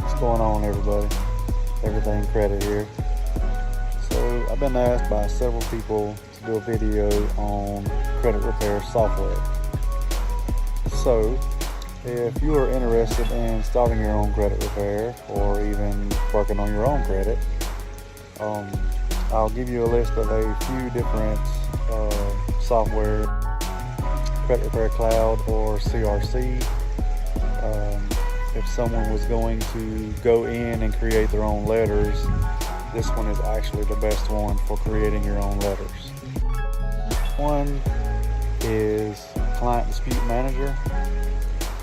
What's going on, everybody? Everything Credit here. So I've been asked by several people to do a video on credit repair software. So if you are interested in starting your own credit repair or even working on your own credit, I'll give you a list of a few different software, Credit Repair Cloud or CRC. If someone was going to go in and create their own letters, this one is actually the best one for creating your own letters. One is Client Dispute Manager.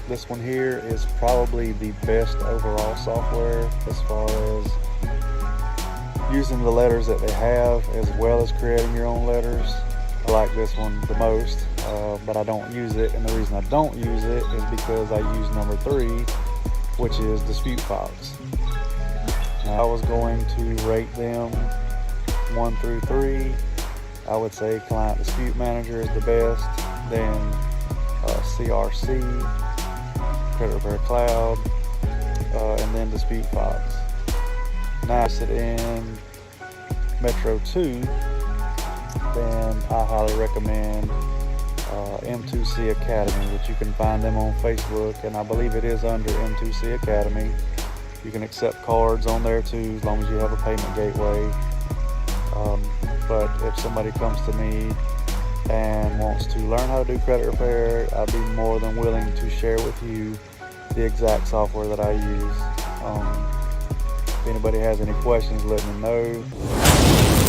This one here is probably the best overall software as far as using the letters that they have as well as creating your own letters. I like this one the most, but I don't use it, and the reason I don't use it is because I use number 3, which is DisputeFox. Now, I was going to rate them 1 through 3. I would say Client Dispute Manager is the best, then CRC, Credit Repair Cloud, and then DisputeFox. Now, if it's in Metro 2, then I highly recommend M2C Academy, which you can find them on Facebook, and I believe it is under M2C Academy. You can accept cards on there too, as long as you have a payment gateway. But if somebody comes to me and wants to learn how to do credit repair, I'd be more than willing to share with you the exact software that I use. If anybody has any questions, let me know.